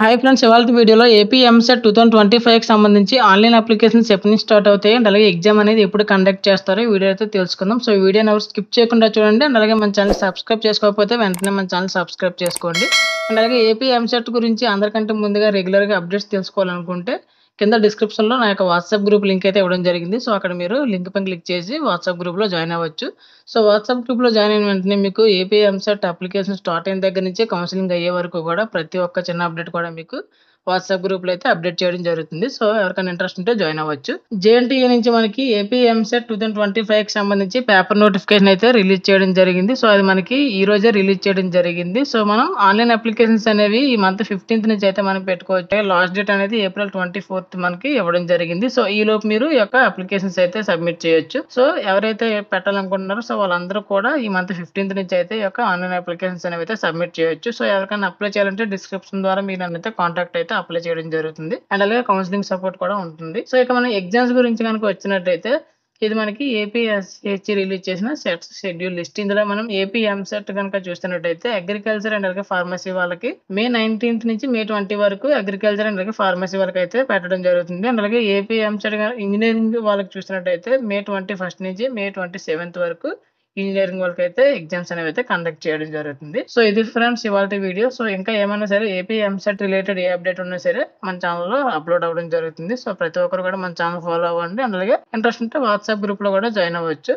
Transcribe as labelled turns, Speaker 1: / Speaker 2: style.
Speaker 1: Hi friends! ఇవాల్టి వీడియోలో AP EAMCET 2025కి సంబంధించి ఆన్‌లైన్ అప్లికేషన్స్ ఎప్పటి నుంచి స్టార్ట్ అవుతాయి అండ్ అలాగే ఎగ్జామ్ అనేది ఎప్పుడు కండక్ట్ చేస్తారో ఈ వీడియో అయితే తెలుసుకుందాం. సో, ఈ వీడియోని ఎవరు స్కిప్ చేయకుండా చూడండి. అండ్ అలాగే మన ఛానెల్ సబ్స్క్రైబ్ చేసుకోకపోతే వెంటనే మన ఛానెల్ సబ్స్క్రైబ్ చేసుకోండి. అండ్ అలాగే ఏపీ ఎంసెట్ గురించి అందరికంటే ముందుగా రెగ్యులర్‌గా అప్డేట్స్ తెలుసుకోవాలనుకుంటే కింద డిస్క్రిప్షన్‌లో నా యొక్క వాట్సాప్ గ్రూప్ లింక్ అయితే ఇవ్వడం జరిగింది. సో, అక్కడ మీరు లింక్ పైన క్లిక్ చేసి వాట్సాప్ గ్రూప్‌లో జాయిన్ అవ్వచ్చు. సో, వాట్సాప్ గ్రూప్‌లో జాయిన్ అయిన వెంటనే మీకు ఏపీ ఎంసెట్ అప్లికేషన్ స్టార్ట్ అయిన దగ్గర నుంచి కౌన్సెలింగ్ అయ్యే వరకు కూడా ప్రతి ఒక్క చిన్న అప్డేట్ కూడా మీకు వాట్సాప్ గ్రూప్‌లో అయితే అప్డేట్ చేయడం జరుగుతుంది. సో, ఎవరికైనా ఇంట్రెస్ట్ ఉంటే జాయిన్ అవ్వచ్చు. జేఎన్‌టీయూ నుంచి మనకి ఏపీ ఎంసెట్ 2025కి సంబంధించి పేపర్ నోటిఫికేషన్ అయితే రిలీజ్ చేయడం జరిగింది. సో, అది మనకి ఈ రోజే రిలీజ్ చేయడం జరిగింది. సో, మనం ఆన్‌లైన్ అప్లికేషన్స్ అనేవి ఈ మంత్ 15థ్ నుంచి అయితే మనం పెట్టుకోవచ్చు. లాస్ట్ డేట్ అనేది ఏప్రిల్ 24థ్ మనకి ఇవ్వడం జరిగింది. సో, ఈలోపు మీరు ఈ యొక్క అప్లికేషన్స్ అయితే సబ్మిట్ చేయొచ్చు. సో, ఎవరైతే పెట్టాలనుకుంటున్నారో సో, వాళ్ళందరూ కూడా ఈ మంత్ 15థ్ నుంచి అయితే ఈ యొక్క ఆన్‌లైన్ అప్లికేషన్స్ అనేవి అయితే సబ్మిట్ చేయొచ్చు. సో, ఎవరికైనా అప్లై చేయాలంటే డిస్క్రిప్షన్ ద్వారా మీరు నన్నైతే కాంటాక్ట్ అయితే అప్లై చేయడం జరుగుతుంది. అండ్ అలాగే కౌన్సెలింగ్ సపోర్ట్ కూడా ఉంటుంది. సో, ఇక మనం ఎగ్జామ్స్ గురించి గనుక వచ్చినట్టయితే ఇది మనకి ఏపీఎస్‌హెచ్ రిలీజ్ చేసిన సెట్స్ షెడ్యూల్ లిస్ట్. ఇందులో మనం ఏపీ ఎంసెట్ గనుక చూస్తున్నట్టయితే అగ్రికల్చర్ అండ్ అలాగే ఫార్మసీ వాళ్ళకి మే 19థ్ నుంచి మే 20 వరకు అగ్రికల్చర్ అండ్ అలాగే ఫార్మసీ వాళ్ళకైతే పెట్టడం జరుగుతుంది. అండ్ అలాగే ఏపీ ఎంసెట్ ఇంజినీరింగ్ వాళ్ళకి చూసినట్టయితే మే 21 నుంచి మే 27 వరకు ఇంజినీరింగ్ వాళ్ళకైతే ఎగ్జామ్స్ అనేవైతే కండక్ట్ చేయడం జరుగుతుంది. సో, ఇది ఫ్రెండ్స్ ఇవాల్టి వీడియో. సో, ఇంకా ఏమైనా సరే ఏపీ ఎంసెట్ రిలేటెడ్ ఏ అప్డేట్ ఉన్నా సరే మన ఛానెల్‌లో అప్‌లోడ్ అవ్వడం జరుగుతుంది. సో, ప్రతి ఒక్కరు కూడా మన ఛానెల్ ఫాలో అవ్వండి. అండ్ అలాగే ఇంట్రెస్ట్ ఉంటే వాట్సాప్ గ్రూప్‌లో కూడా జాయిన్ అవ్వచ్చు.